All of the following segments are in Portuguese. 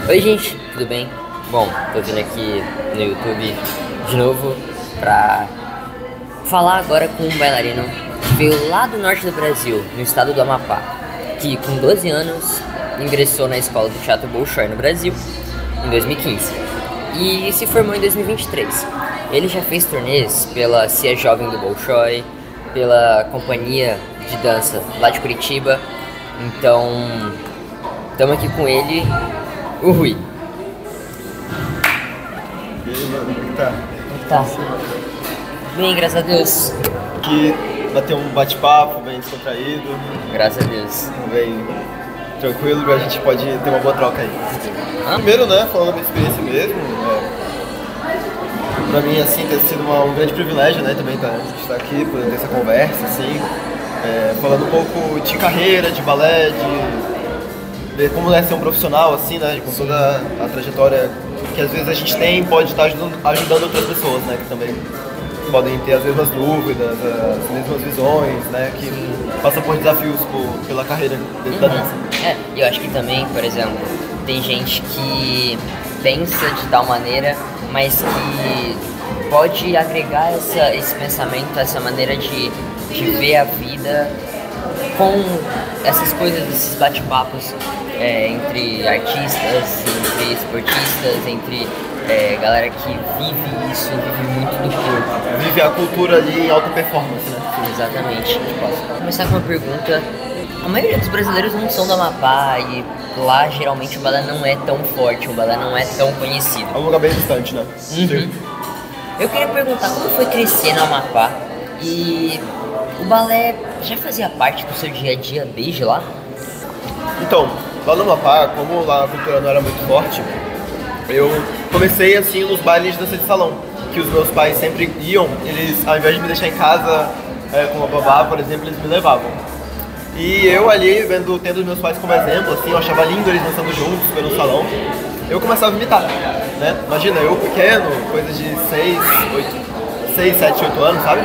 Oi gente, tudo bem? Bom, tô vindo aqui no YouTube de novo pra falar agora com um bailarino que veio lá do norte do Brasil, no estado do Amapá, que com 12 anos ingressou na escola do Teatro Bolshoi no Brasil em 2015 e se formou em 2023. Ele já fez turnês pela Cia Jovem do Bolshoi, pela companhia de dança lá de Curitiba, então estamos aqui com ele, o Rui. E aí, mano, como é que tá? Como que tá? Bem, graças a Deus. Aqui bater um bate-papo bem descontraído, Graças a Deus. bem tranquilo, a gente pode ter uma boa troca aí. Ah. Primeiro, né, falando da minha experiência mesmo, pra mim, assim, tem sido um grande privilégio, né, também estar aqui, poder ter essa conversa, assim, falando um pouco de carreira, de balé, de ver como é ser um profissional, assim, né, com toda a trajetória que às vezes a gente tem, pode estar ajudando outras pessoas, né, que também podem ter as mesmas dúvidas, as mesmas visões, né, que passam por desafios pela carreira dentro da dança. E eu acho que também, por exemplo, tem gente que pensa de tal maneira, mas que pode agregar esse pensamento, essa maneira de ver a vida com essas coisas, esses bate-papos entre artistas, entre esportistas, entre galera que vive isso, vive muito do corpo. Vive a cultura ali em alta performance, né? Exatamente. Posso começar com uma pergunta. A maioria dos brasileiros não são do Amapá e lá geralmente o balé não é tão forte, o balé não é tão conhecido. É um lugar bem distante, né? Uhum. Eu queria perguntar como foi crescer no Amapá e o balé já fazia parte do seu dia a dia desde lá? Então, lá no Amapá, como lá a cultura não era muito forte, eu comecei assim nos bailes de dança de salão, que os meus pais sempre iam, eles ao invés de me deixar em casa com uma babá, por exemplo, eles me levavam. E eu ali, tendo meus pais como exemplo, assim, eu achava lindo eles dançando juntos pelo salão, eu começava a imitar, né? Imagina, eu pequeno, coisa de 6, 7, 8 anos, sabe?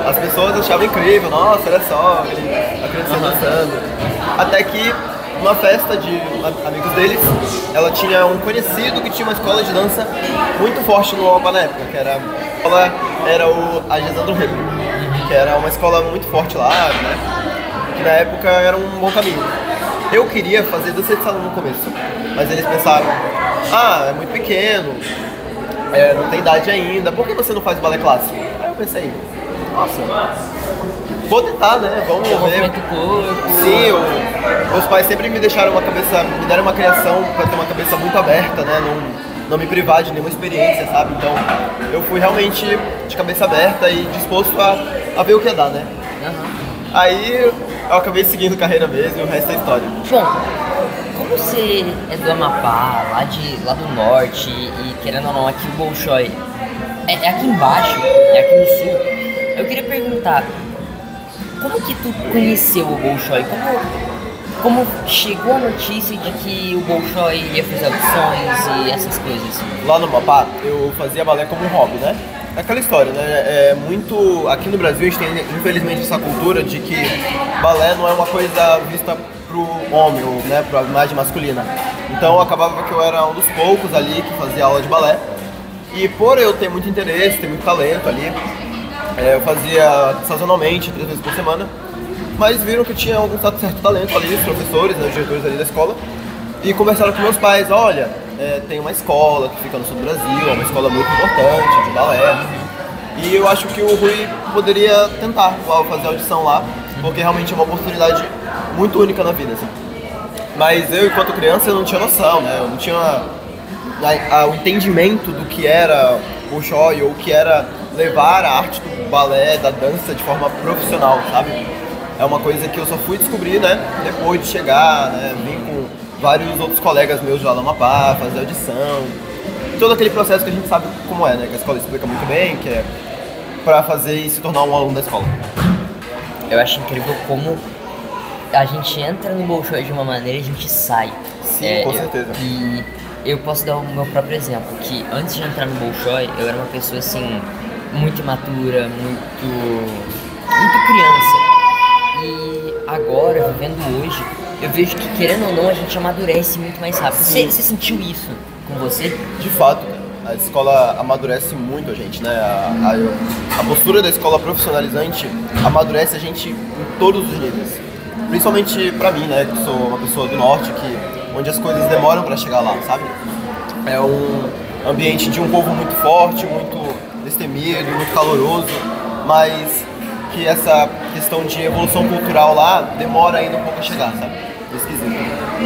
As pessoas achavam incrível, nossa, olha só, a criança dançando. Até que uma festa de amigos deles, ela tinha um conhecido que tinha uma escola de dança muito forte no Amapá na época, que era a Gesandro Rego, que era uma escola muito forte lá, né? Que na época era um bom caminho. Eu queria fazer dança de salão no começo, mas eles pensaram, é muito pequeno, não tem idade ainda, por que você não faz balé clássico? Aí eu pensei, nossa, vou tentar, né? Vamos ver. Sim, meus pais sempre me deram uma criação para ter uma cabeça muito aberta, né? Não me privar de nenhuma experiência, sabe? Então, eu fui realmente de cabeça aberta e disposto a ver o que ia dar, né? Aí, eu acabei seguindo carreira mesmo e o resto é história. Bom, como você é do Amapá, lá do norte e querendo ou não, aqui o Bolshoi é aqui embaixo, é aqui no sul, eu queria perguntar, como que tu conheceu o Bolshoi? Como chegou a notícia de que o Bolshoi ia fazer audições e essas coisas? Lá no Amapá, eu fazia balé como um hobby, né? Aquela história, né? Aqui no Brasil a gente tem, infelizmente, essa cultura de que balé não é uma coisa vista pro homem, ou, né, pra imagem masculina. Então acabava que eu era um dos poucos ali que fazia aula de balé. E por eu ter muito interesse, ter muito talento ali, eu fazia sazonalmente, 3 vezes por semana. Mas viram que eu tinha algum certo talento ali, os professores, né, os diretores ali da escola. E conversaram com meus pais, olha, tem uma escola que fica no sul do Brasil, é uma escola muito importante de balé. E eu acho que o Rui poderia tentar fazer audição lá, porque realmente é uma oportunidade muito única na vida, assim. Mas eu, enquanto criança, eu não tinha noção, né? Eu não tinha o entendimento do que era o Bolshoi ou o que era levar a arte do balé, da dança de forma profissional, sabe? É uma coisa que eu só fui descobrir, né, depois de chegar, né, vim com vários outros colegas meus lá no Amapá, fazer audição, todo aquele processo que a gente sabe como é, né, que a escola explica muito bem, que é pra fazer e se tornar um aluno da escola. Eu acho incrível como a gente entra no Bolshoi de uma maneira e a gente sai. Sim, com certeza. E eu posso dar o meu próprio exemplo, que antes de entrar no Bolshoi, eu era uma pessoa, assim, muito imatura, muito criança. E agora, vivendo hoje, eu vejo que, querendo ou não, a gente amadurece muito mais rápido. Você sentiu isso com você? De fato, a escola amadurece muito a gente, né? A postura da escola profissionalizante amadurece a gente em todos os níveis. Principalmente pra mim, né? Que sou uma pessoa do norte, onde as coisas demoram pra chegar lá, sabe? É um ambiente de um povo muito forte, muito destemido, muito caloroso, mas que essa questão de evolução cultural lá demora ainda um pouco a chegar, sabe? Esquisito.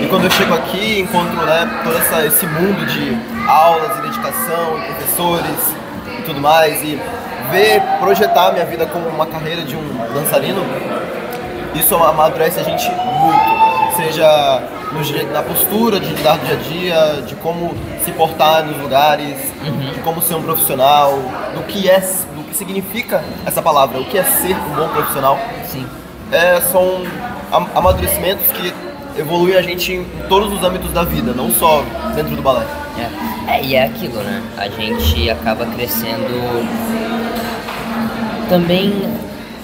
E quando eu chego aqui, encontro, né, todo esse mundo de aulas e dedicação, e professores e tudo mais, e projetar a minha vida como uma carreira de um dançarino, isso amadurece a gente muito, seja na postura de lidar do dia a dia, de como se portar nos lugares, de como ser um profissional, do que significa essa palavra, o que é ser um bom profissional. Sim. São amadurecimentos que evoluem a gente em todos os âmbitos da vida, não só dentro do balé. E é aquilo, né? A gente acaba crescendo também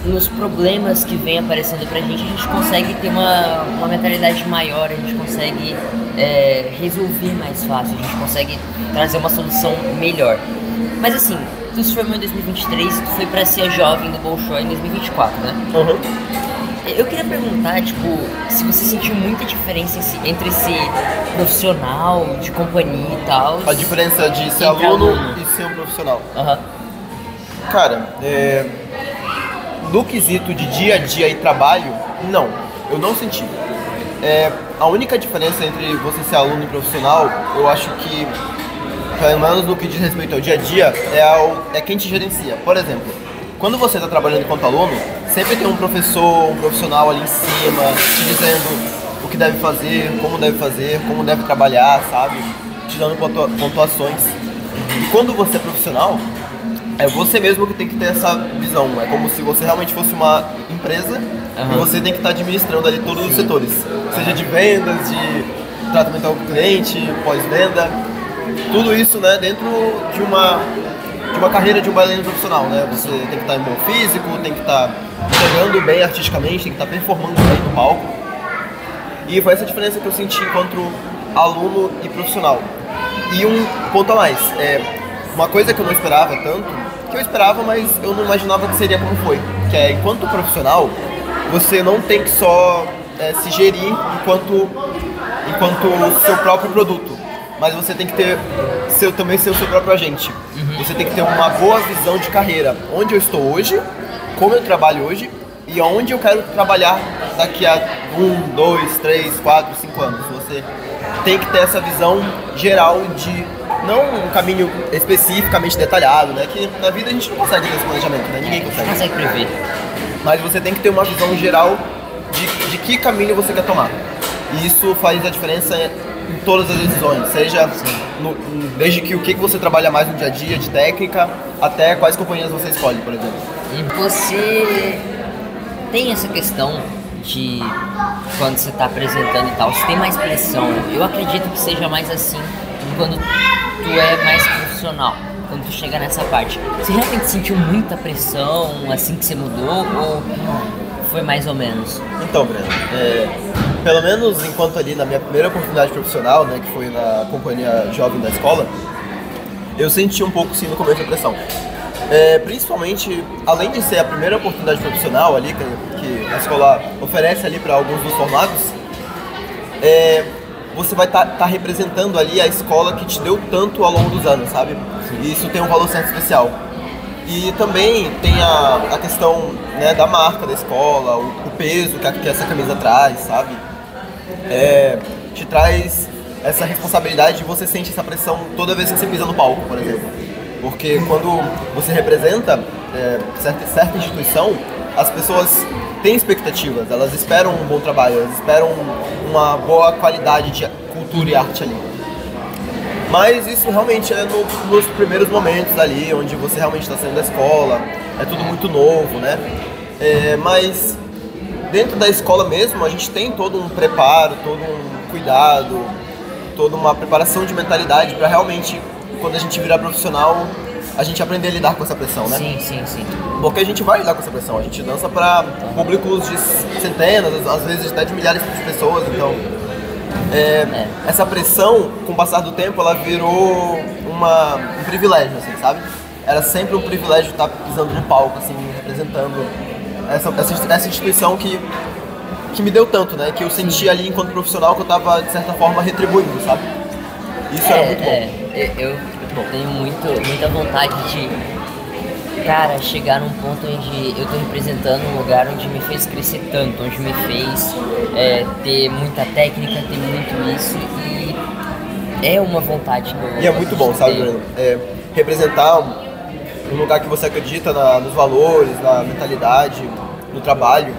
nos problemas que vem aparecendo pra gente. A gente consegue ter uma mentalidade maior, a gente consegue resolver mais fácil, a gente consegue trazer uma solução melhor. Mas assim, tu se formou em 2023 e tu foi pra ser jovem do Bolshoi em 2024, né? Uhum. Eu queria perguntar, tipo, se você sentiu muita diferença entre ser profissional, de companhia e tal. A diferença de ser aluno e ser um profissional. Uhum. Cara, no quesito de dia a dia e trabalho, não, eu não senti. A única diferença entre você ser aluno e profissional, eu acho que, pelo menos no que diz respeito ao dia a dia, é quem te gerencia. Por exemplo, quando você está trabalhando enquanto aluno, sempre tem um professor, um profissional ali em cima, te dizendo o que deve fazer, como deve trabalhar, sabe? Te dando pontuações. E quando você é profissional, é você mesmo que tem que ter essa visão. É como se você realmente fosse uma empresa e você tem que estar administrando ali todos os setores. Seja de vendas, de tratamento ao cliente, pós-venda. Tudo isso, né, dentro de uma carreira de um bailarino profissional, né? Você tem que estar em bom físico, tem que estar jogando bem artisticamente, tem que estar performando bem no palco. E foi essa diferença que eu senti enquanto aluno e profissional. E um ponto a mais, uma coisa que eu não esperava tanto, que eu esperava, mas eu não imaginava que seria como foi, que é, enquanto profissional, você não tem que só se gerir enquanto seu próprio produto, mas você tem que também ser o seu próprio agente. Você tem que ter uma boa visão de carreira, onde eu estou hoje, como eu trabalho hoje e onde eu quero trabalhar daqui a 1, 2, 3, 4, 5 anos. Você tem que ter essa visão geral de, não um caminho especificamente detalhado, né? Que na vida a gente não consegue ter esse planejamento, né? Ninguém consegue. Não consegue prever. Mas você tem que ter uma visão geral de que caminho você quer tomar. E isso faz a diferença em todas as decisões, seja desde o que você trabalha mais no dia a dia, de técnica, até quais companhias você escolhe, por exemplo. E você tem essa questão de quando você está apresentando e tal, você tem mais pressão? Eu acredito que seja mais assim quando tu é mais profissional, quando tu chega nessa parte. Você realmente sentiu muita pressão assim que você mudou ou foi mais ou menos? Então, Breno, pelo menos enquanto ali na minha primeira oportunidade profissional, né, que foi na companhia jovem da escola, eu senti um pouco sim no começo a pressão. Principalmente, além de ser a primeira oportunidade profissional ali que a escola oferece ali para alguns dos formados, você vai estar representando ali a escola que te deu tanto ao longo dos anos, sabe? E isso tem um valor certo especial. E também tem a questão, né, da marca da escola, o peso que essa camisa traz, sabe? Te traz essa responsabilidade e você sente essa pressão toda vez que você pisa no palco, por exemplo. Porque quando você representa certa instituição, as pessoas têm expectativas, elas esperam um bom trabalho, elas esperam uma boa qualidade de cultura e arte ali. Mas isso realmente é nos primeiros momentos ali, onde você realmente está saindo da escola, é tudo muito novo, né? Mas dentro da escola mesmo, a gente tem todo um preparo, todo um cuidado, toda uma preparação de mentalidade para realmente, quando a gente virar profissional, a gente aprender a lidar com essa pressão, né? Sim. Porque a gente vai lidar com essa pressão, a gente dança para públicos de centenas, às vezes até de milhares de pessoas, então essa pressão, com o passar do tempo, ela virou um privilégio, assim, sabe? Era sempre um privilégio estar pisando no palco, assim, representando essa instituição que me deu tanto, né? Que eu senti ali enquanto profissional que eu tava, de certa forma, retribuindo, sabe? Isso era muito bom. Eu tenho muita vontade de, cara, chegar num ponto onde eu tô representando um lugar onde me fez crescer tanto, onde me fez ter muita técnica, ter muito isso, e é uma vontade que eu E é muito bom, sabe, Bruno? Representar um lugar que você acredita nos valores, na mentalidade, no trabalho,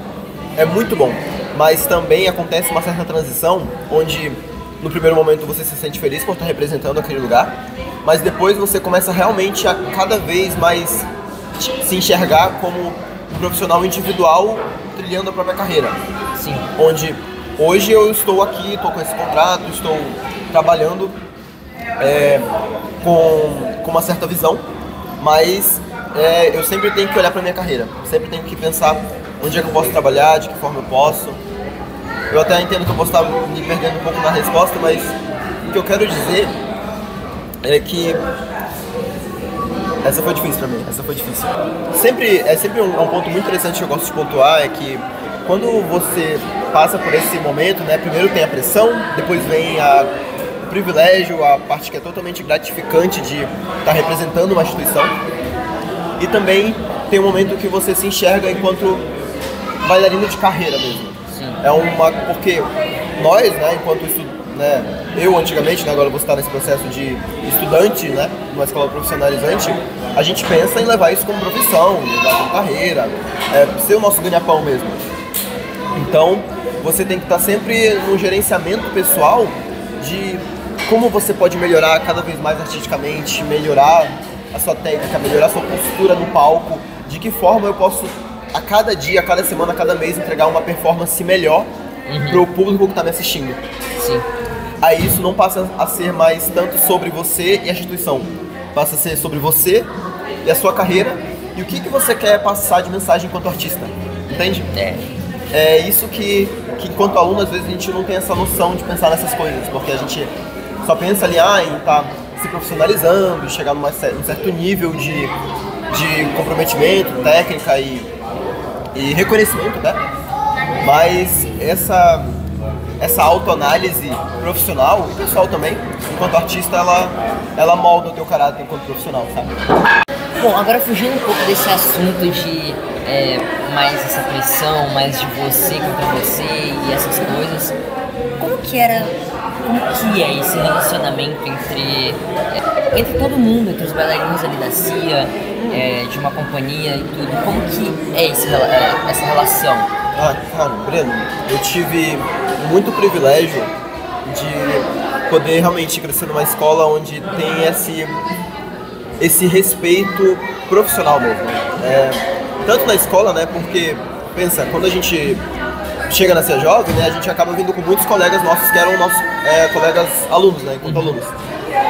é muito bom. Mas também acontece uma certa transição, onde no primeiro momento você se sente feliz por estar representando aquele lugar, mas depois você começa realmente a cada vez mais se enxergar como um profissional individual trilhando a própria carreira. Sim. Onde hoje eu estou aqui, estou com esse contrato, estou trabalhando com uma certa visão, mas eu sempre tenho que olhar para minha carreira, sempre tenho que pensar onde é que eu posso trabalhar, de que forma eu posso. Eu até entendo que eu posso estar me perdendo um pouco na resposta, mas o que eu quero dizer é que essa foi difícil pra mim, essa foi difícil. Sempre um ponto muito interessante que eu gosto de pontuar é que quando você passa por esse momento, né, primeiro tem a pressão, depois vem o privilégio, a parte que é totalmente gratificante de estar representando uma instituição, e também tem um momento que você se enxerga enquanto bailarino de carreira mesmo. Sim. Porque nós, né, enquanto eu antigamente, né, agora eu vou estar nesse processo de estudante, né, numa escola profissionalizante, a gente pensa em levar isso como profissão, levar como carreira, ser o nosso ganha-pão mesmo. Então, você tem que estar sempre no gerenciamento pessoal de como você pode melhorar cada vez mais artisticamente, melhorar a sua técnica, melhorar a sua postura no palco, de que forma eu posso, a cada dia, a cada semana, a cada mês, entregar uma performance melhor para o público que está me assistindo. Sim. Aí isso não passa a ser mais tanto sobre você e a instituição, passa a ser sobre você e a sua carreira e o que você quer passar de mensagem enquanto artista, entende? É isso que enquanto aluno, às vezes a gente não tem essa noção de pensar nessas coisas, porque a gente só pensa ali em estar se profissionalizando, chegar num certo nível de comprometimento, técnica e reconhecimento, né? Mas essa autoanálise profissional e pessoal também, enquanto artista, ela molda o teu caráter enquanto profissional, sabe? Bom, agora fugindo um pouco desse assunto de mais essa pressão, mais de você contra você e essas coisas, como que é esse relacionamento entre todo mundo, entre os bailarinos ali da CIA, de uma companhia e tudo? Como que é essa relação? Cara, Breno, eu tive muito privilégio de poder realmente crescer numa escola onde tem esse respeito profissional mesmo. Tanto na escola, né, porque, pensa, quando a gente chega na CIA Jovem, né, a gente acaba vindo com muitos colegas nossos que eram nossos colegas alunos, né, enquanto alunos.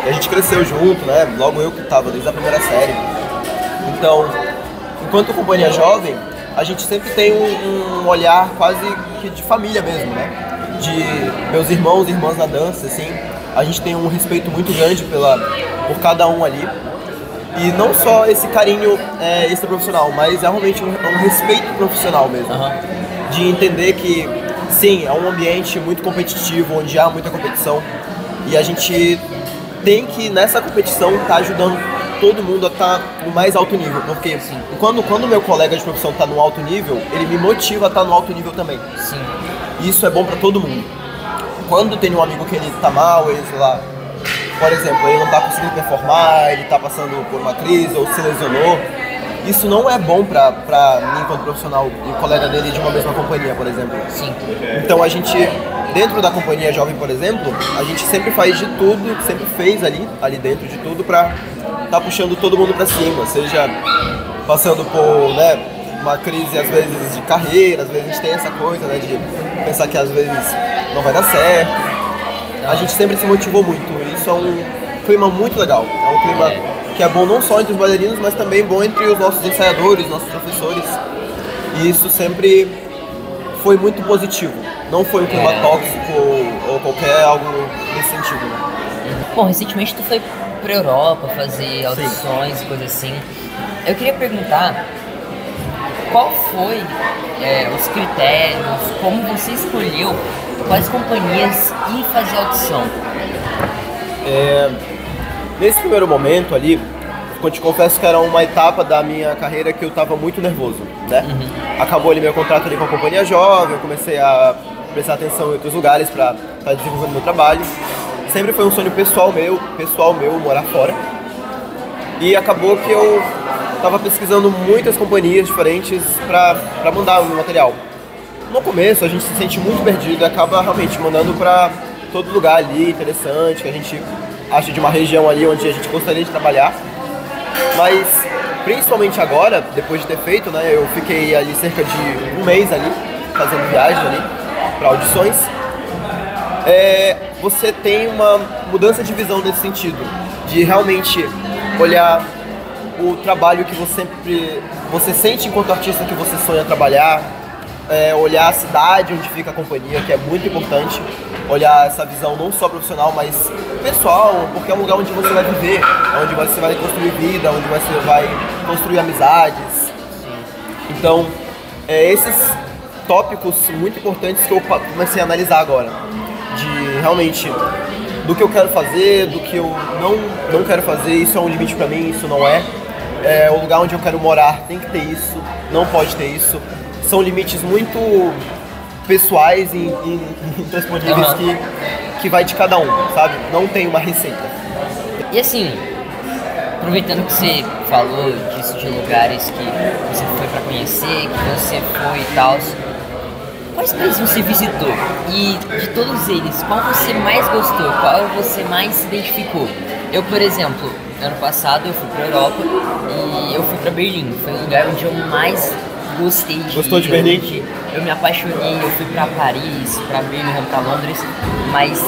E a gente cresceu junto, né, logo eu que estava desde a primeira série. Então, enquanto companhia jovem, a gente sempre tem um olhar quase que de família mesmo, né? De meus irmãos e irmãs na dança, assim, a gente tem um respeito muito grande por cada um ali. E não só esse carinho extra-profissional, mas é realmente um respeito profissional mesmo. Uhum. De entender que, sim, é um ambiente muito competitivo, onde há muita competição. E a gente tem que, nessa competição, estar ajudando todo mundo a estar no mais alto nível. Porque quando o meu colega de profissão está no alto nível, ele me motiva a estar no alto nível também. Sim. E isso é bom para todo mundo. Quando tem um amigo que ele tá mal, ele, sei lá, por exemplo, ele não tá conseguindo performar, ele tá passando por uma crise ou se lesionou, isso não é bom pra mim enquanto profissional e colega dele de uma mesma companhia, por exemplo. Sim. Então a gente, dentro da companhia jovem, por exemplo, a gente sempre faz de tudo, sempre fez ali dentro de tudo pra tá puxando todo mundo pra cima, seja passando por, né, uma crise às vezes de carreira, às vezes a gente tem essa coisa, né, de pensar que às vezes não vai dar certo. A gente sempre se motivou muito, isso é um clima muito legal, é um clima que é bom não só entre os bailarinos, mas também bom entre os nossos ensaiadores, nossos professores. E isso sempre foi muito positivo. Não foi um clima tóxico ou qualquer algo nesse sentido, né? Bom, recentemente tu foi pra Europa fazer audições e coisas assim. Eu queria perguntar qual foi os critérios, como você escolheu quais companhias ir fazer audição? Nesse primeiro momento ali, eu te confesso que era uma etapa da minha carreira que eu estava muito nervoso, né? Acabou ali meu contrato ali com a companhia jovem, eu comecei a prestar atenção em outros lugares para estar desenvolvendo meu trabalho. Sempre foi um sonho pessoal meu morar fora. E acabou que eu estava pesquisando muitas companhias diferentes para mandar o meu material. No começo a gente se sente muito perdido e acaba realmente mandando para todo lugar ali interessante, que a gente acha de uma região ali onde a gente gostaria de trabalhar. Mas principalmente agora, depois de ter feito, né, eu fiquei ali cerca de um mês ali, fazendo viagens ali para audições. Você tem uma mudança de visão nesse sentido, de realmente olhar o trabalho que você sente enquanto artista que você sonha trabalhar, olhar a cidade onde fica a companhia, que é muito importante, olhar essa visão não só profissional, mas pessoal, porque é um lugar onde você vai viver, onde você vai construir vida, onde você vai construir amizades. Então, esses tópicos muito importantes que eu comecei a analisar agora, de realmente do que eu quero fazer, do que eu não quero fazer, isso é um limite pra mim, isso não é. O lugar onde eu quero morar tem que ter isso, não pode ter isso. São limites muito pessoais e intransponíveis que vai de cada um, sabe? Não tem uma receita. E assim, aproveitando que você falou disso, de lugares que você foi pra conhecer, que você foi e tal, quais países você visitou? E de todos eles, qual você mais gostou? Qual você mais se identificou? Eu, por exemplo, ano passado eu fui pra Europa e eu fui pra Berlim. Foi o lugar onde eu mais gostei de ir. Gostou de Berlim? Eu me apaixonei, eu fui pra Paris, pra Birmingham, pra Londres, mas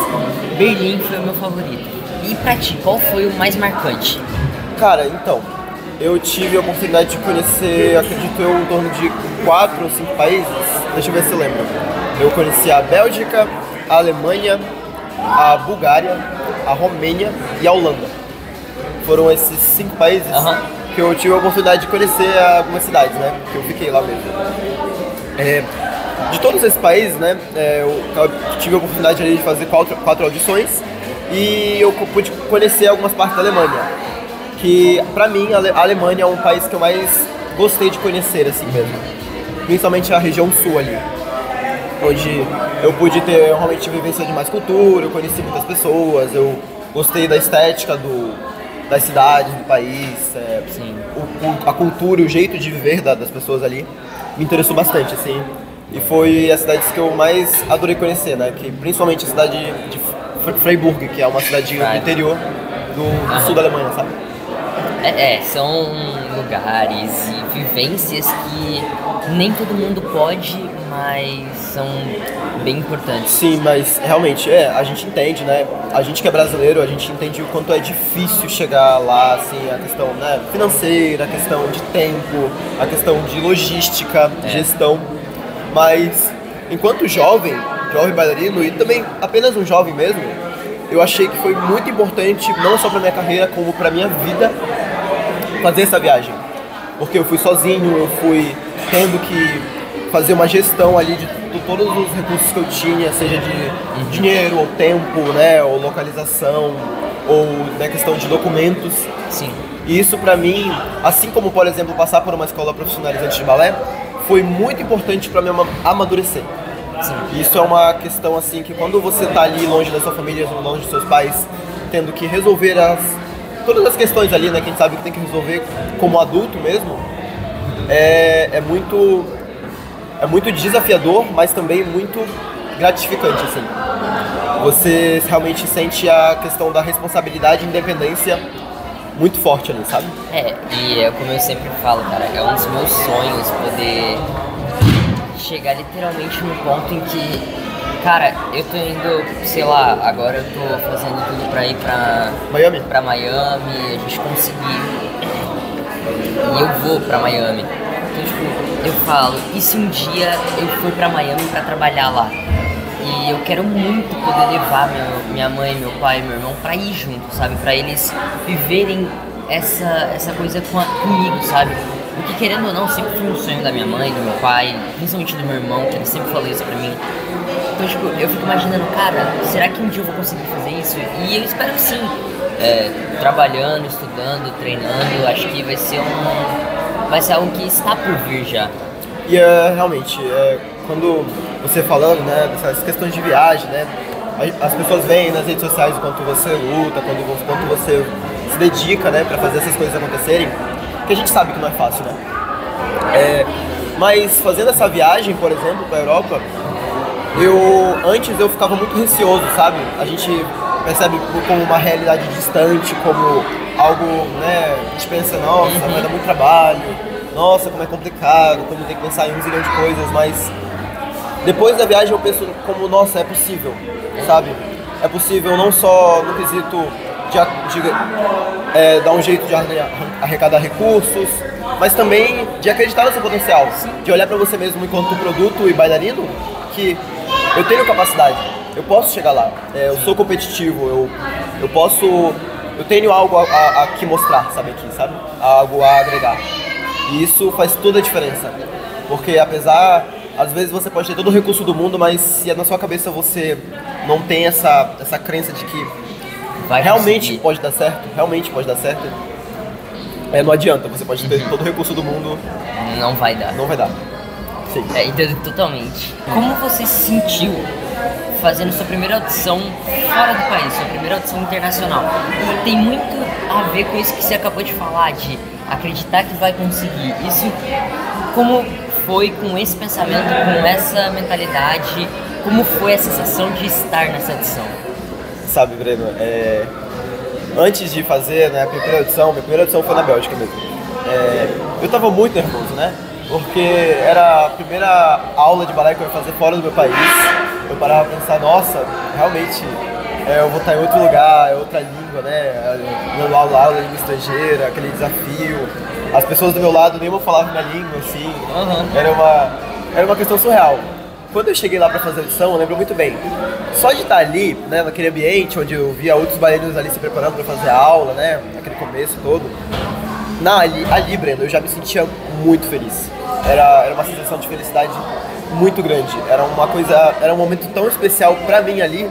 Berlim foi o meu favorito. E pra ti, qual foi o mais marcante? Cara, então, eu tive a oportunidade de conhecer, acredito eu, em torno de 4 ou 5 países. Deixa eu ver se eu lembro. Eu conheci a Bélgica, a Alemanha, a Bulgária, a Romênia e a Holanda. Foram esses 5 países que eu tive a oportunidade de conhecer algumas cidades, né? Que eu fiquei lá mesmo. De todos esses países, né? Eu tive a oportunidade ali de fazer 4 audições e eu pude conhecer algumas partes da Alemanha. Que, pra mim, a Alemanha é um país que eu mais gostei de conhecer, assim mesmo. Principalmente a região sul ali, onde eu pude ter realmente vivência de mais cultura, eu conheci muitas pessoas, eu gostei da estética das cidades, do país, a cultura e o jeito de viver das pessoas ali me interessou bastante, assim. E foi as cidades que eu mais adorei conhecer, né? Que, principalmente a cidade de Freiburg, que é uma cidade do interior do sul da Alemanha, sabe? São lugares e vivências que nem todo mundo pode, mas são bem importantes. Sim, mas realmente, a gente entende, né? A gente que é brasileiro, a gente entende o quanto é difícil chegar lá, assim, a questão, né, financeira, a questão de tempo, a questão de logística, gestão. Mas, enquanto jovem bailarino e também apenas um jovem mesmo, eu achei que foi muito importante, não só pra minha carreira, como pra minha vida, fazer essa viagem. Porque eu fui sozinho, eu fui tendo que fazer uma gestão ali de todos os recursos que eu tinha, seja de dinheiro, ou tempo, né, ou localização, ou na questão de documentos. Sim. E isso pra mim, assim como, por exemplo, passar por uma escola profissionalizante de balé, foi muito importante pra mim amadurecer. Sim. Isso é uma questão assim que quando você tá ali longe da sua família, longe dos seus pais, tendo que resolver todas as questões ali, né, que a gente sabe que tem que resolver como adulto mesmo, é muito desafiador, mas também muito gratificante, assim. Você realmente sente a questão da responsabilidade e independência muito forte ali, sabe? E como eu sempre falo, cara, é um dos meus sonhos poder chegar literalmente no ponto em que Cara, eu tô indo, sei lá, agora eu tô fazendo tudo pra ir Miami? Pra Miami, a gente conseguir. E eu vou pra Miami. Então, tipo, eu falo, e se um dia eu for pra Miami pra trabalhar lá? E eu quero muito poder levar minha mãe, meu pai, meu irmão pra ir junto, sabe? Pra eles viverem essa coisa comigo, sabe? Porque querendo ou não, sempre foi um sonho da minha mãe, do meu pai, principalmente do meu irmão, que ele sempre falou isso pra mim. Então, tipo, eu fico imaginando, cara, será que um dia eu vou conseguir fazer isso? E eu espero que sim. Trabalhando, estudando, treinando, acho que vai ser algo que está por vir já. E realmente, quando você falando, né, dessas questões de viagem, né, as pessoas veem nas redes sociais o quanto você luta, quanto você se dedica, né, pra fazer essas coisas acontecerem, que a gente sabe que não é fácil, né. Mas fazendo essa viagem, por exemplo, pra Europa, antes eu ficava muito receoso, sabe? A gente percebe como uma realidade distante, como algo, né, a gente pensa, nossa, vai dar muito trabalho, nossa, como é complicado, como tem que pensar em um zilhão de coisas, mas depois da viagem eu penso como, nossa, é possível, sabe? É possível não só no quesito de dar um jeito de arrecadar recursos, mas também de acreditar no seu potencial, de olhar pra você mesmo enquanto produto e bailarino, que eu tenho capacidade, eu posso chegar lá, eu sou competitivo, eu tenho algo a que mostrar, sabe, algo a agregar. E isso faz toda a diferença, porque às vezes você pode ter todo o recurso do mundo, mas se na sua cabeça você não tem essa crença de que realmente pode dar certo, não adianta, você pode ter todo o recurso do mundo. Não vai dar. Sim. Entendo totalmente. Como você se sentiu fazendo sua primeira audição fora do país, sua primeira audição internacional? E tem muito a ver com isso que você acabou de falar, de acreditar que vai conseguir. Isso, como foi com esse pensamento, com essa mentalidade, como foi a sensação de estar nessa audição? Sabe, Breno, antes de fazer, né, minha primeira audição foi na Bélgica mesmo. Eu tava muito nervoso, né? Porque era a primeira aula de balé que eu ia fazer fora do meu país. Eu parava pra pensar, nossa, realmente eu vou estar em outro lugar, é outra língua, né? Meu aula de língua estrangeira, aquele desafio. As pessoas do meu lado nenhuma falavam minha língua, assim. Era uma questão surreal. Quando eu cheguei lá pra fazer a audição, eu lembro muito bem. Só de estar ali, né, naquele ambiente onde eu via outros bailarinos ali se preparando pra fazer a aula, né? Aquele começo todo. Ali, Breno, eu já me sentia muito feliz. Era uma sensação de felicidade muito grande. Era um momento tão especial pra mim ali,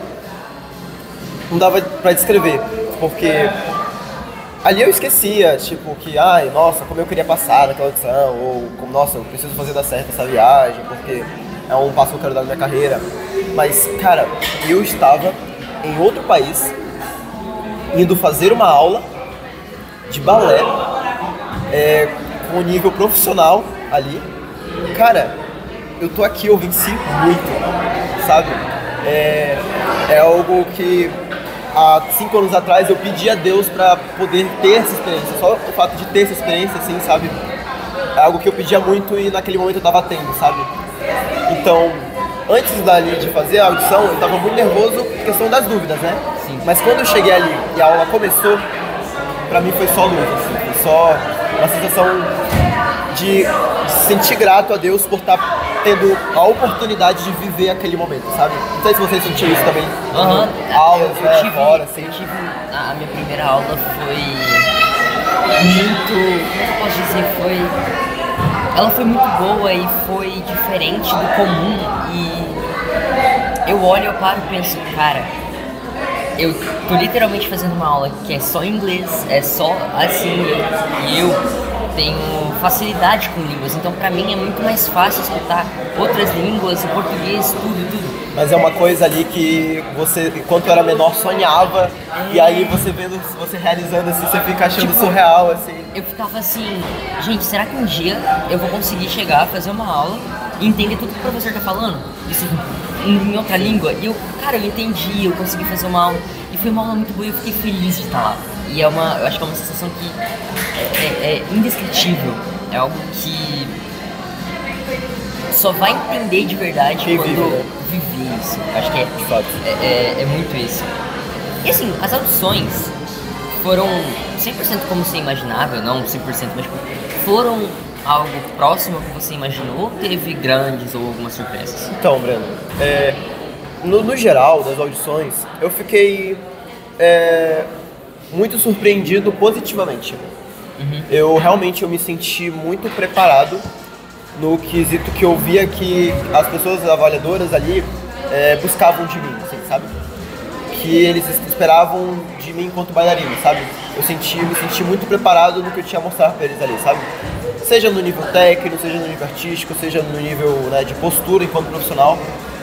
não dava pra descrever, porque ali eu esquecia, tipo, que, nossa, como eu queria passar naquela audição, ou como, nossa, eu preciso fazer dar certo essa viagem, porque é um passo que eu quero dar na minha carreira. Mas, cara, eu estava em outro país, indo fazer uma aula de balé, com um nível profissional ali. Cara, eu tô aqui, eu venci muito, sabe? É algo que há 5 anos atrás eu pedi a Deus pra poder ter essa experiência. Só o fato de ter essa experiência, assim, sabe? É algo que eu pedia muito e naquele momento eu tava tendo, sabe? Então, antes de fazer a audição, eu tava muito nervoso por questão das dúvidas, né? Sim. Mas quando eu cheguei ali e a aula começou, pra mim foi só luz, assim. Foi só uma sensação de se sentir grato a Deus por estar tendo a oportunidade de viver aquele momento, sabe? Não sei se você sentiu isso também. Aulas, fora, assim. A minha primeira aula foi muito... Como eu posso dizer? Ela foi muito boa e foi diferente do comum. E eu olho, eu paro e penso, cara, eu tô literalmente fazendo uma aula que é só em inglês, é só assim, e eu tenho facilidade com línguas, então pra mim é muito mais fácil escutar outras línguas, o português, tudo. Mas é uma coisa ali que você, enquanto eu era menor, sonhava, e aí você realizando assim, você fica achando surreal, assim. Eu ficava assim, gente, será que um dia eu vou conseguir chegar, fazer uma aula e entender tudo que o professor tá falando? Isso em outra língua? E eu entendi, eu consegui fazer uma aula, e foi uma aula muito boa e eu fiquei feliz de estar lá. E eu acho que é uma sensação que é indescritível, é algo que só vai entender de verdade Quem quando vive, né? viver isso. Acho que De fato. é muito isso. E assim, as audições foram 100% como você imaginava, não 100%, mas tipo, foram algo próximo ao que você imaginou ou teve grandes ou algumas surpresas? Então, Breno, no geral das audições, eu fiquei muito surpreendido positivamente. Eu realmente me senti muito preparado no quesito que eu via que as pessoas avaliadoras ali buscavam de mim, assim, sabe? Que eles esperavam de mim enquanto bailarino, sabe? Me senti muito preparado no que eu tinha a mostrar pra eles ali, sabe? Seja no nível técnico, seja no nível artístico, seja no nível, né, de postura enquanto profissional.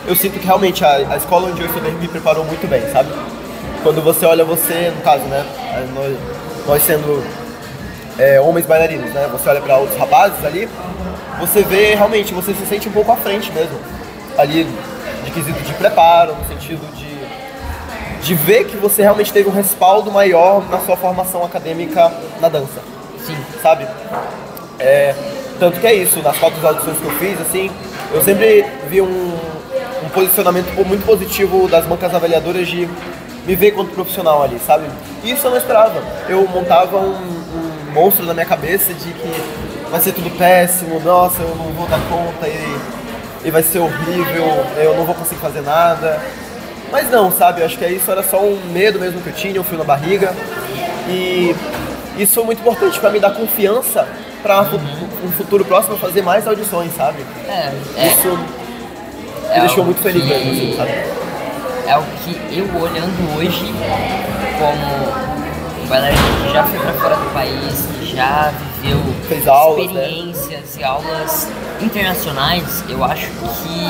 Eu sinto que realmente a escola onde eu estudei me preparou muito bem, sabe? Quando você olha no caso, né, nós sendo homens bailarinos, né, você olha para outros rapazes ali, você vê realmente, você se sente um pouco à frente mesmo, ali de quesito de preparo, no sentido de ver que você realmente teve um respaldo maior na sua formação acadêmica na dança. Sim. Sabe? Tanto que é isso, nas 4 audições que eu fiz, assim, eu sempre vi um posicionamento muito positivo das bancas avaliadoras de me ver quanto profissional ali, sabe? E isso eu não esperava. Eu montava um monstro na minha cabeça de que vai ser tudo péssimo, nossa, eu não vou dar conta e vai ser horrível, eu não vou conseguir fazer nada. Mas não, sabe, eu acho que isso era só um medo mesmo que eu tinha, um frio na barriga. E isso foi muito importante para me dar confiança para um futuro próximo fazer mais audições, sabe? Isso me deixou muito feliz mesmo, assim, sabe? É o que eu, olhando hoje, como bailarino que já foi para fora do país, que já viveu fez aulas, experiências, né? E aulas internacionais, eu acho que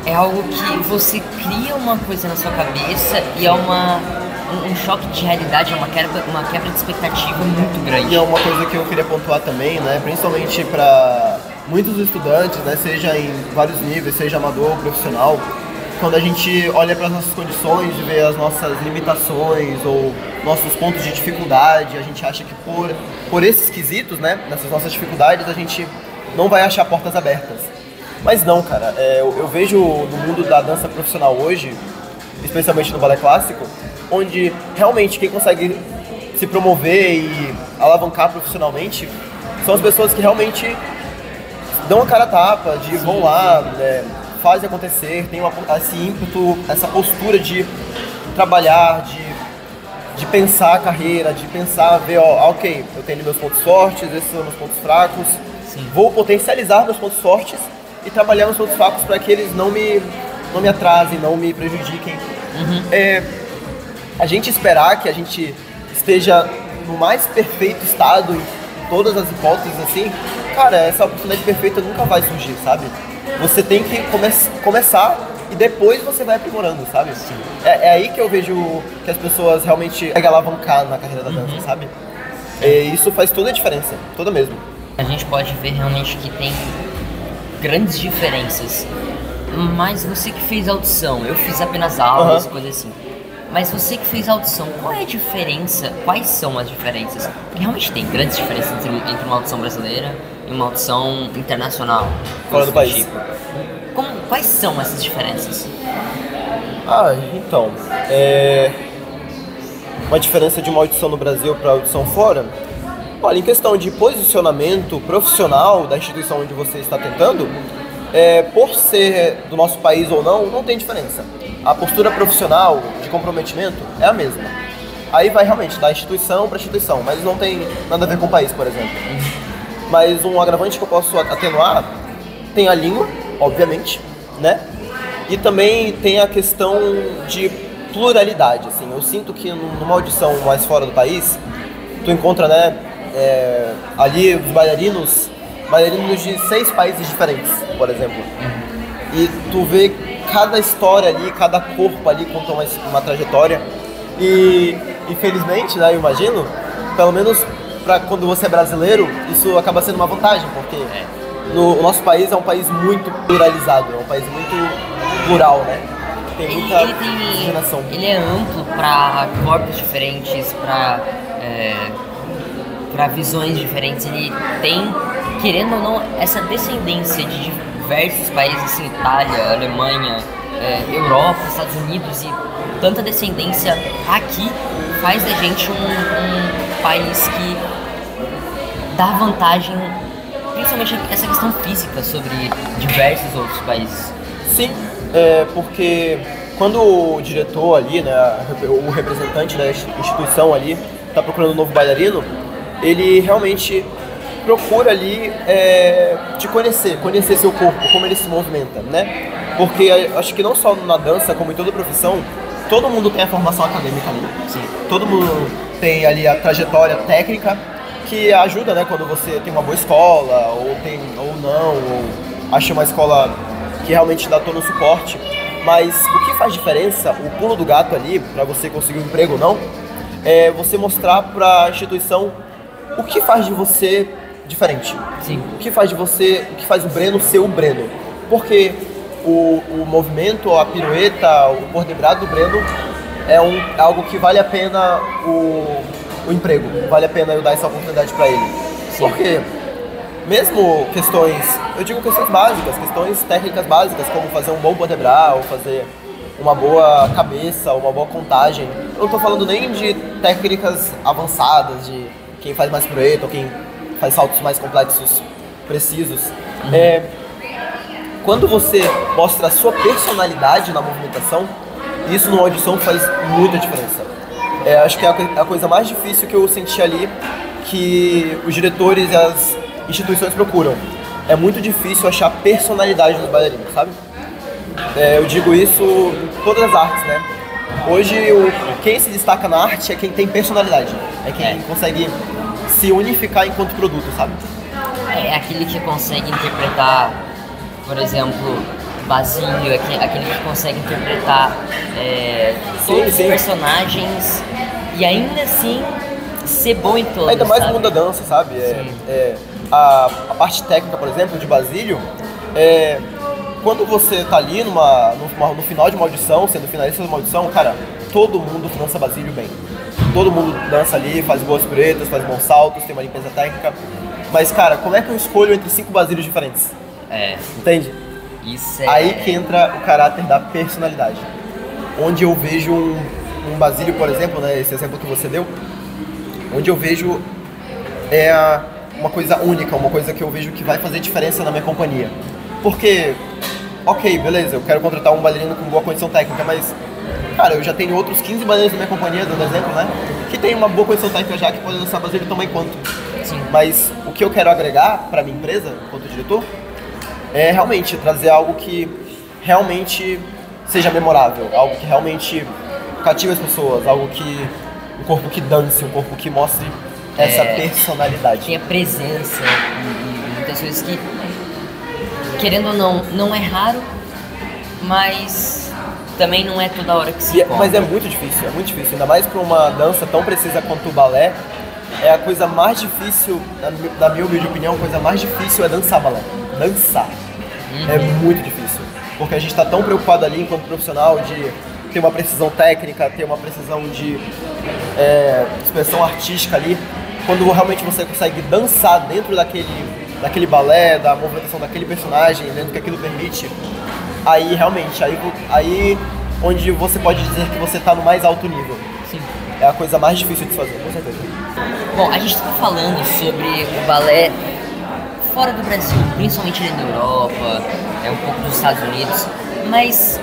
é algo que você cria uma coisa na sua cabeça e é um choque de realidade, é uma quebra de expectativa muito grande. E é uma coisa que eu queria pontuar também, né, principalmente para muitos estudantes, né, seja em vários níveis, seja amador ou profissional, quando a gente olha para as nossas condições e vê as nossas limitações ou nossos pontos de dificuldade, a gente acha que por esses quesitos, né, nessas nossas dificuldades, a gente não vai achar portas abertas. Mas não, cara, eu vejo no mundo da dança profissional hoje, especialmente no balé clássico, onde realmente quem consegue se promover e alavancar profissionalmente são as pessoas que realmente dão a cara a tapa, vão lá, fazem acontecer, tem esse ímpeto, essa postura de trabalhar, de pensar a carreira, de pensar, ver, ok, eu tenho meus pontos fortes, esses são meus pontos fracos, vou potencializar meus pontos fortes e trabalhar meus pontos fracos para que eles não me atrasem, não me prejudiquem. A gente esperar que a gente esteja no mais perfeito estado em todas as hipóteses, assim, cara, essa oportunidade perfeita nunca vai surgir, sabe? Você tem que começar e depois você vai aprimorando, sabe? É aí que eu vejo que as pessoas realmente conseguem alavancar na carreira da dança, sabe? E isso faz toda a diferença, toda mesmo. A gente pode ver realmente que tem grandes diferenças, mas você que fez audição, eu fiz apenas aulas e coisas assim. Mas você que fez audição, qual é a diferença? Quais são as diferenças? Porque realmente tem grandes diferenças entre uma audição brasileira e uma audição internacional. Fora do país. Tipo. Quais são essas diferenças? Então, uma diferença de uma audição no Brasil para audição fora? Olha, em questão de posicionamento profissional da instituição onde você está tentando, por ser do nosso país ou não tem diferença. A postura profissional de comprometimento é a mesma. Aí vai realmente da instituição para instituição, mas não tem nada a ver com o país, por exemplo. Mas um agravante que eu posso atenuar tem a língua, obviamente, né? E também tem a questão de pluralidade, assim. Eu sinto que numa audição mais fora do país, tu encontra, né, ali os bailarinos de 6 países diferentes, por exemplo. E tu vê cada história ali, cada corpo ali conta uma trajetória. E infelizmente, né, eu imagino, pelo menos para quando você é brasileiro, isso acaba sendo uma vantagem, porque o nosso país é um país muito pluralizado, é um país muito plural, né? Tem muita discriminação. Ele é amplo para corpos diferentes, para visões diferentes. Ele tem querendo ou não, essa descendência de diversos países, assim, Itália, Alemanha, Europa, Estados Unidos e tanta descendência aqui faz da gente um país que dá vantagem, principalmente essa questão física, sobre diversos outros países. Sim, porque quando o diretor ali, né, o representante da instituição ali, está procurando um novo bailarino, ele realmente procura ali te conhecer seu corpo, como ele se movimenta, né? Porque acho que não só na dança, como em toda profissão, todo mundo tem a formação acadêmica ali. Sim. Todo mundo tem ali a trajetória técnica que ajuda, né, quando você tem uma boa escola, ou não, ou acha uma escola que realmente dá todo o suporte. Mas o que faz diferença, o pulo do gato ali, para você conseguir um emprego ou não, é você mostrar para a instituição o que faz de você diferente. Sim. O que faz de você, o que faz o Breno ser o Breno. Porque o movimento, a pirueta, o bordebrado do Breno é algo que vale a pena o emprego, vale a pena eu dar essa oportunidade para ele. Sim. Porque mesmo questões, eu digo questões básicas, questões técnicas básicas, como fazer um bom bordebrado, fazer uma boa cabeça, uma boa contagem. Eu não estou falando nem de técnicas avançadas, de quem faz mais pirueta ou quem faz saltos mais complexos, precisos. Quando você mostra a sua personalidade na movimentação, isso numa audição faz muita diferença. Acho que é a coisa mais difícil que eu senti ali, que os diretores e as instituições procuram. É muito difícil achar personalidade nos bailarinos, sabe? Eu digo isso em todas as artes, né? Hoje, quem se destaca na arte é quem tem personalidade. É quem consegue se unificar enquanto produto, sabe? É aquele que consegue interpretar, por exemplo, Basílio, aquele que consegue interpretar todos os personagens e ainda assim ser bom em todos. Ainda mais sabe? no mundo da dança, sabe? A parte técnica, por exemplo, de Basílio, quando você tá ali no final de uma audição, sendo finalista de uma audição, cara, todo mundo dança Basílio bem. Todo mundo dança ali, faz boas piruetas, faz bons saltos, tem uma limpeza técnica. Mas, cara, como é que eu escolho entre 5 Basílios diferentes? Entende? Isso é... Aí que entra o caráter da personalidade. Onde eu vejo um Basílio, por exemplo, né, esse exemplo que você deu, onde eu vejo uma coisa única, uma coisa que eu vejo que vai fazer diferença na minha companhia. Porque, ok, beleza, eu quero contratar um bailarino com boa condição técnica, mas, cara, eu já tenho outros 15 bailarinos na minha companhia, dando exemplo, né, que tem uma boa condição técnica já, que podem dançar Basílio também quanto. Sim. Mas o que eu quero agregar para minha empresa, enquanto diretor, é realmente trazer algo que realmente seja memorável, algo que realmente cative as pessoas, um corpo que dance, um corpo que mostre essa personalidade. Tem a presença e muitas coisas que, querendo ou não é raro, mas também não é toda hora que se encontra. Mas é muito difícil, ainda mais para uma dança tão precisa quanto o balé. É a coisa mais difícil, na minha humilde opinião, a coisa mais difícil é dançar balé. Dançar. É muito difícil. Porque a gente está tão preocupado ali, enquanto profissional, de ter uma precisão técnica, ter uma precisão de expressão artística ali. Quando realmente você consegue dançar dentro daquele balé, da movimentação daquele personagem, dentro do que aquilo permite, aí realmente, aí onde você pode dizer que você está no mais alto nível. Sim. É a coisa mais difícil de se fazer, com certeza. Bom, a gente está falando sobre o balé fora do Brasil, principalmente ali na Europa, um pouco dos Estados Unidos, mas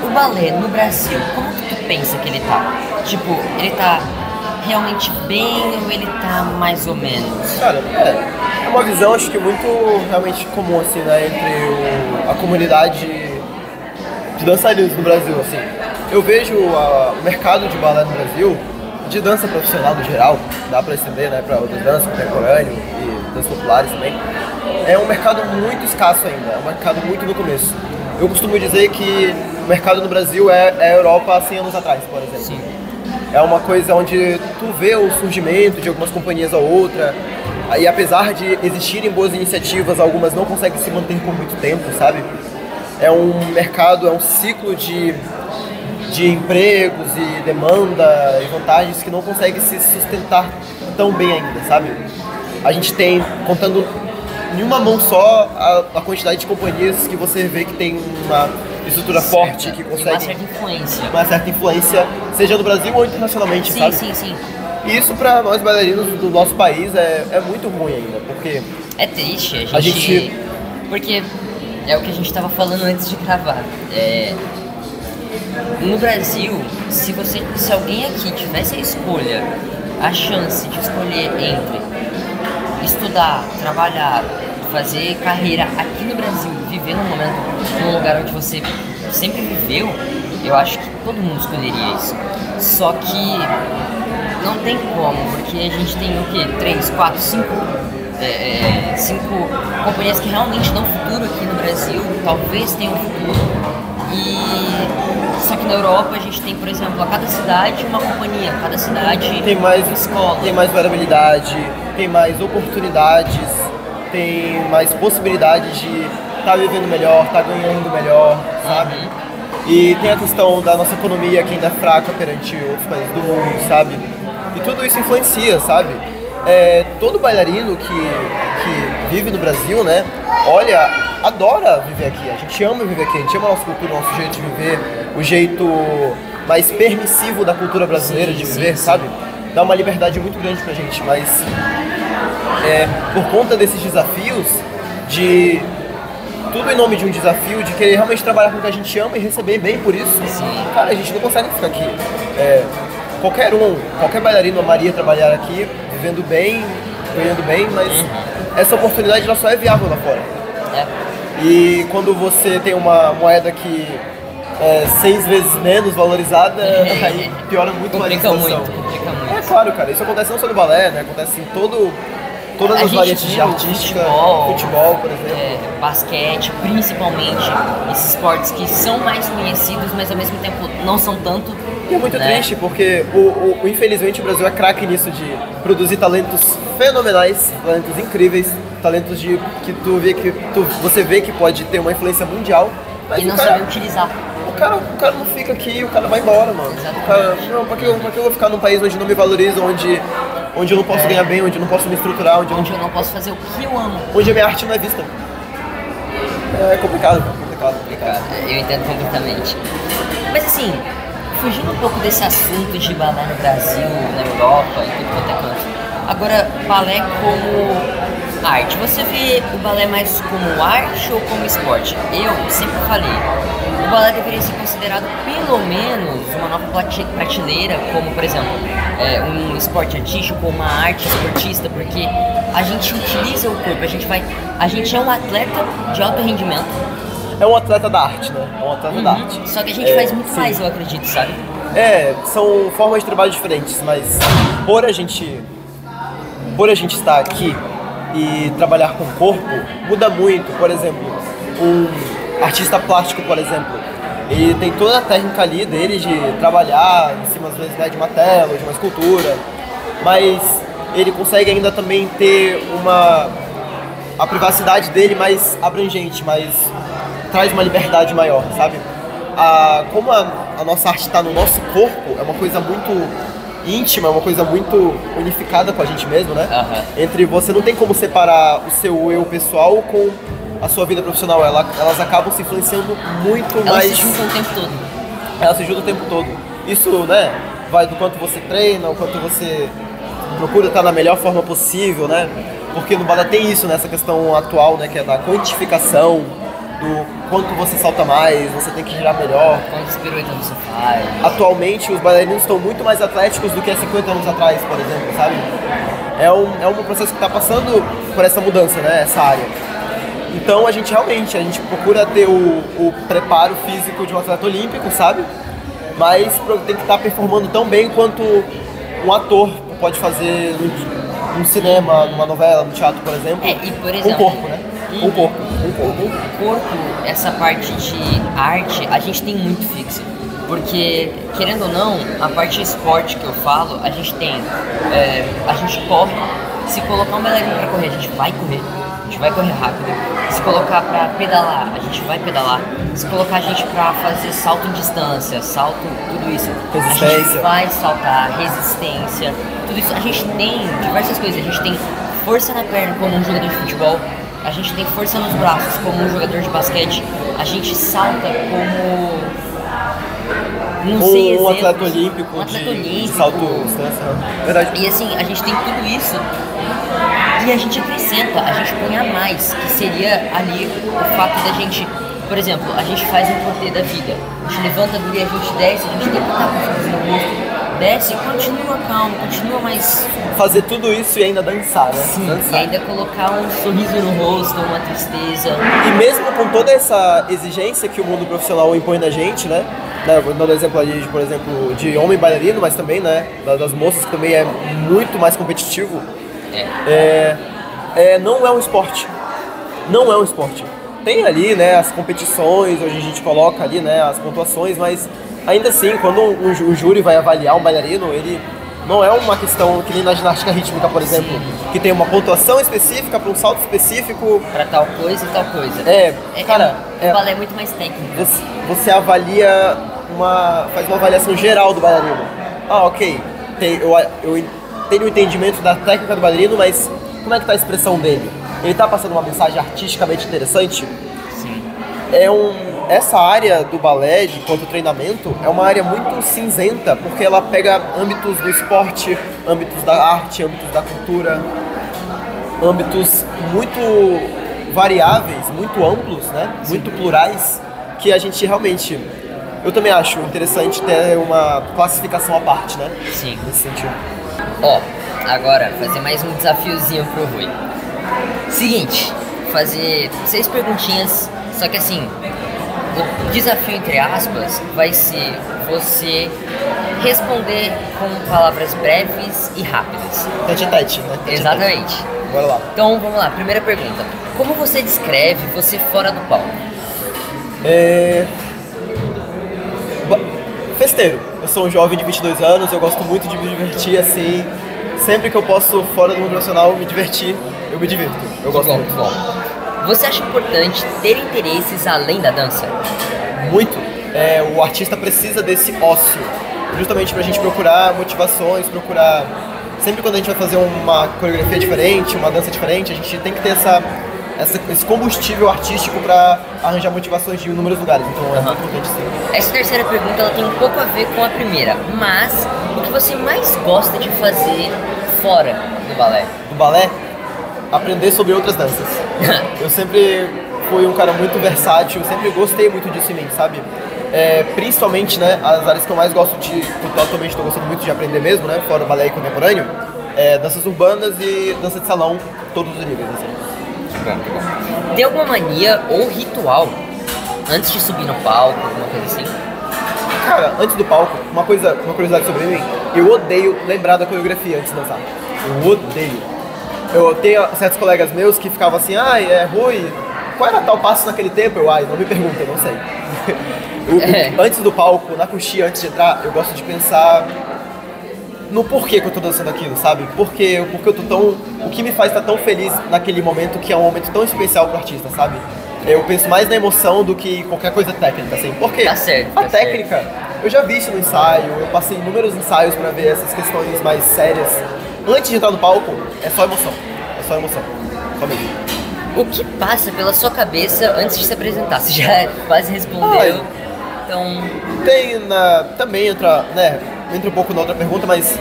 o balé no Brasil, como que tu pensa que ele tá? Tipo, ele tá realmente bem ou ele tá mais ou menos? Cara, é uma visão acho que muito realmente comum assim, né, entre a comunidade de dançarinos no Brasil, assim. Eu vejo o mercado de balé no Brasil, de dança profissional no geral, dá pra estender, né, pra outras danças, contemporâneo e danças populares também, é um mercado muito escasso ainda, é um mercado muito no começo. Eu costumo dizer que o mercado no Brasil é a Europa há 100 anos atrás, por exemplo. Sim. É uma coisa onde tu vê o surgimento de algumas companhias ou outra, e apesar de existirem boas iniciativas, algumas não conseguem se manter por muito tempo, sabe? É um mercado, é um ciclo de empregos e demanda e vantagens que não consegue se sustentar tão bem ainda, sabe? a gente tem, contando em uma mão só, a quantidade de companhias que você vê que tem uma estrutura forte, que consegue... Uma certa influência, seja no Brasil ou internacionalmente, sabe? Sim. E isso pra nós bailarinos do nosso país é muito ruim ainda, porque... É triste, a gente... Porque é o que a gente tava falando antes de gravar. No Brasil, se alguém aqui tivesse a escolha, a chance de escolher entre estudar, trabalhar, fazer carreira aqui no Brasil, viver num lugar onde você sempre viveu, eu acho que todo mundo escolheria isso. Só que não tem como, porque a gente tem o quê? 3, 4, 5 companhias que realmente dão futuro aqui no Brasil, talvez tenham futuro. Só que na Europa a gente tem, por exemplo, a cada cidade uma companhia, cada cidade tem mais uma escola. Tem mais variabilidade, tem mais oportunidades, tem mais possibilidades de estar vivendo melhor, estar ganhando melhor, sabe? E tem a questão da nossa economia que ainda é fraca perante outros países do mundo, sabe? E tudo isso influencia, sabe? Todo bailarino que vive no Brasil, né? Adora viver aqui. A gente ama viver aqui, a gente ama a nossa cultura, o nosso jeito de viver, o jeito mais permissivo da cultura brasileira de viver, sabe? Dá uma liberdade muito grande pra gente, mas por conta desses desafios, de tudo em nome de um desafio, de querer realmente trabalhar com o que a gente ama e receber bem por isso, cara, a gente não consegue ficar aqui. Qualquer bailarino amaria trabalhar aqui, vivendo bem, ganhando bem, mas essa oportunidade ela só é viável lá fora. E quando você tem uma moeda que é 6 vezes menos valorizada, aí piora muito mais a situação. Complica muito. É claro, cara, isso acontece não só no balé, né? Acontece em todas as variantes de artística, futebol, por exemplo. Basquete, principalmente, esses esportes que são mais conhecidos, mas ao mesmo tempo não são tanto. E é muito triste, porque infelizmente o Brasil é craque nisso de produzir talentos fenomenais, talentos incríveis, talentos que você vê que pode ter uma influência mundial, mas e não sabe utilizar. O cara não fica aqui, o cara vai embora, mano. Pra que eu vou ficar num país onde não me valorizam, onde eu não posso ganhar bem, onde eu não posso me estruturar, onde eu não posso fazer o que eu amo. Onde a minha arte não é vista. É complicado. Eu entendo completamente. Mas assim, fugindo um pouco desse assunto de balé no Brasil, na Europa e tudo quanto é canto. Agora, balé como arte. Você vê o balé mais como arte ou como esporte? Eu sempre falei, o balé deveria ser considerado pelo menos uma nova prateleira, como por exemplo, um esporte artístico ou uma arte esportista, porque a gente utiliza o corpo, a gente é um atleta de alto rendimento. É um atleta da arte, né? É um atleta da arte. Só que a gente faz muito mais, eu acredito, sabe? São formas de trabalho diferentes, mas por a gente estar aqui e trabalhar com o corpo, muda muito. Por exemplo, um artista plástico, por exemplo, ele tem toda a técnica ali dele de trabalhar em cima, às vezes, né, de uma tela, de uma escultura, mas ele consegue ainda também ter a privacidade dele mais abrangente, traz uma liberdade maior, sabe? Como a nossa arte está no nosso corpo, é uma coisa muito íntima, é uma coisa muito unificada com a gente mesmo, né? Entre você não tem como separar o seu eu pessoal com a sua vida profissional, elas acabam se influenciando muito mais. Elas se juntam o tempo todo. Elas se juntam o tempo todo. Isso, né, vai do quanto você treina, o quanto você procura estar na melhor forma possível, né? Porque no balé tem isso, né, essa questão atual, né, que é da quantificação, do quanto você salta mais, você tem que girar melhor. Quantas piruetas você faz. Atualmente, os bailarinos estão muito mais atléticos do que há 50 anos atrás, por exemplo, sabe? É um processo que está passando por essa mudança, né, essa área. Então, a gente procura ter o preparo físico de um atleta olímpico, sabe? Mas tem que estar performando tão bem quanto um ator pode fazer num cinema, numa novela, no teatro, por exemplo. E por exemplo, com o corpo, né? O corpo. O corpo, essa parte de arte, a gente tem muito fixo. Porque, querendo ou não, a parte de esporte que eu falo, a gente tem. A gente corre. Se colocar um bailarino pra correr, a gente vai correr. A gente vai correr rápido. Se colocar pra pedalar, a gente vai pedalar. Se colocar a gente pra fazer salto em distância, salto, tudo isso, resistência, a gente vai saltar, resistência, tudo isso. A gente tem diversas coisas. A gente tem força na perna como um jogador de futebol, a gente tem força nos braços como um jogador de basquete, a gente salta como... não sei, um atleta olímpico, de salto distância. Verdade. E assim, a gente tem tudo isso e a gente acrescenta, a gente põe a mais, que seria ali o fato da gente, por exemplo, a gente faz um portê da vida. A gente levanta do e a gente desce, a gente tem que estar com o sorriso no rosto. Desce, continua calmo, continua mais... Fazer tudo isso e ainda dançar, né? Sim, dançar. E ainda colocar um sorriso no rosto, uma tristeza. E mesmo com toda essa exigência que o mundo profissional impõe na gente, né? Vou dar um exemplo ali, por exemplo, de homem bailarino, mas também, né? Das moças, que também é muito mais competitivo. Não é um esporte. Não é um esporte. Tem ali, né, as competições, hoje a gente coloca ali, né, as pontuações, mas ainda assim, quando o júri vai avaliar um bailarino, ele não é uma questão que nem na ginástica rítmica, por exemplo, que tem uma pontuação específica para um salto específico. Para tal coisa e tal coisa. O balé é muito mais técnico. Você avalia faz uma avaliação geral do bailarino. Ok, eu tenho o entendimento da técnica do bailarino, mas como é que tá a expressão dele? Ele tá passando uma mensagem artisticamente interessante? Sim. Essa área do balé, enquanto treinamento, é uma área muito cinzenta, porque ela pega âmbitos do esporte, âmbitos da arte, âmbitos da cultura, âmbitos muito variáveis, muito amplos, né? Muito plurais, que a gente realmente... Eu também acho interessante ter uma classificação à parte, né? Sim. Nesse sentido. Agora, fazer mais um desafiozinho pro Rui. Seguinte, fazer 6 perguntinhas, só que assim, o desafio, entre aspas, vai ser você responder com palavras breves e rápidas. Tete-a-tete, né? Exatamente. Bora lá. Então, vamos lá. Primeira pergunta. Como você descreve você fora do palco? Festeiro. Eu sou um jovem de 22 anos, eu gosto muito de me divertir assim. Sempre que eu posso, fora do mundo profissional, me divertir, eu me divirto. Eu gosto muito. Bom. Você acha importante ter interesses além da dança? Muito. O artista precisa desse ócio, justamente pra gente procurar motivações, procurar... Sempre quando a gente vai fazer uma coreografia diferente, uma dança diferente, a gente tem que ter esse combustível artístico para arranjar motivações de inúmeros lugares, então é muito importante sim. Essa terceira pergunta ela tem um pouco a ver com a primeira, mas o que você mais gosta de fazer fora do balé? Do balé? Aprender sobre outras danças. Eu sempre fui um cara muito versátil, sempre gostei muito disso em mim, sabe? Principalmente, né, as áreas que eu mais gosto de, atualmente estou gostando muito de aprender mesmo, né, fora o balé e contemporâneo, danças urbanas e dança de salão, todos os níveis, assim. Tem alguma mania ou ritual antes de subir no palco, alguma coisa assim? Cara, antes do palco, uma curiosidade sobre mim, eu odeio lembrar da coreografia antes de dançar. Eu odeio. Eu tenho certos colegas meus que ficavam assim, Rui, qual era tal passo naquele tempo? Não me pergunta, eu não sei. Antes do palco, na coxinha, antes de entrar, eu gosto de pensar no porquê que eu tô dançando aquilo, sabe? Porque eu tô tão... O que me faz estar tão feliz naquele momento, que é um momento tão especial pro artista, sabe? Eu penso mais na emoção do que qualquer coisa técnica, assim. Porque tá certo, a técnica, eu já vi isso no ensaio, eu passei inúmeros ensaios pra ver essas questões mais sérias. Antes de entrar no palco, é só emoção. É só emoção. Só mesmo. O que passa pela sua cabeça antes de se apresentar? Você já quase respondeu, então... Também entra um pouco na outra pergunta, mas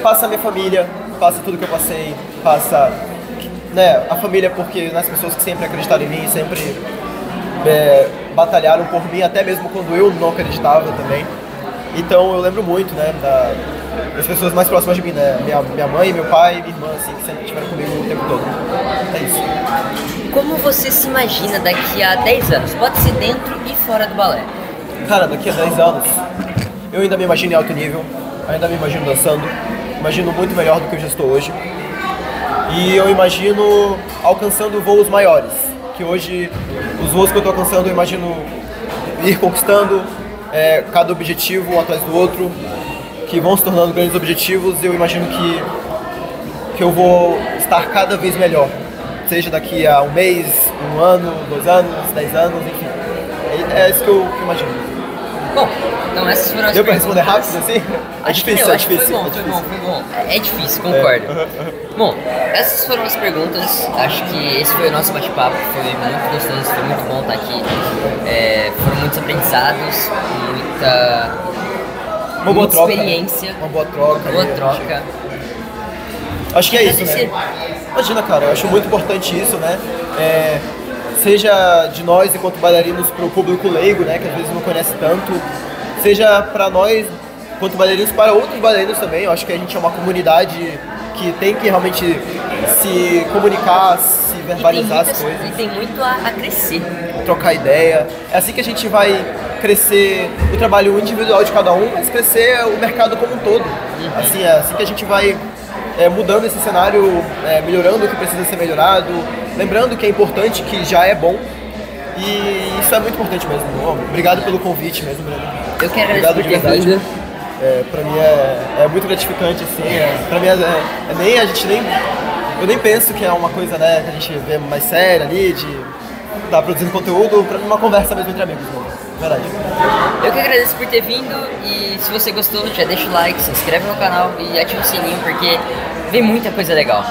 passa a minha família, passa tudo que eu passei, passa, né, a família, porque as pessoas que sempre acreditaram em mim, sempre batalharam por mim, até mesmo quando eu não acreditava também. Então eu lembro muito, né, das pessoas mais próximas de mim, né, minha mãe, meu pai e minha irmã, assim, que sempre estiveram comigo o tempo todo. É isso. Como você se imagina daqui a 10 anos? Pode ser dentro e fora do balé. Cara, daqui a 10 anos, eu ainda me imagino em alto nível, ainda me imagino dançando, imagino muito melhor do que eu já estou hoje. E eu imagino alcançando voos maiores, que hoje, os voos que eu estou alcançando, eu imagino ir conquistando cada objetivo um atrás do outro, que vão se tornando grandes objetivos, e eu imagino que eu vou estar cada vez melhor, seja daqui a um mês, um ano, 2 anos, 10 anos, enfim. É isso que eu imagino. Bom, Não, essas foram as Deu pra perguntas. responder rápido assim? Acho que deu, acho que foi bom. É difícil, concordo. Bom, essas foram as perguntas. Acho que esse foi o nosso bate-papo. Foi muito gostoso, foi muito bom estar aqui. Foram muitos aprendizados, muita troca, experiência. Né? Uma boa troca. Boa troca. Acho que é isso, né? Imagina, cara, eu acho muito importante isso, né? Seja de nós enquanto bailarinos pro público leigo, né? Que às vezes não conhece tanto. Seja pra nós enquanto bailarinos para outros bailarinos também. Eu acho que a gente é uma comunidade que tem que realmente se comunicar, se verbalizar as coisas. E tem muito a crescer. Trocar ideia. É assim que a gente vai crescer o trabalho individual de cada um, mas crescer o mercado como um todo. Assim, é assim que a gente vai mudando esse cenário, melhorando o que precisa ser melhorado, lembrando que é importante, que já é bom. E isso é muito importante mesmo. Obrigado pelo convite mesmo, Breno. Eu quero agradecer por ter vindo. Pra mim é muito gratificante, assim. Pra mim eu nem penso que é uma coisa, né, que a gente vê mais séria ali, de estar produzindo conteúdo. Pra mim é uma conversa mesmo entre amigos, né? Verdade. Eu que agradeço por ter vindo e se você gostou, já deixa o like, se inscreve no canal e ativa o sininho porque vem muita coisa legal.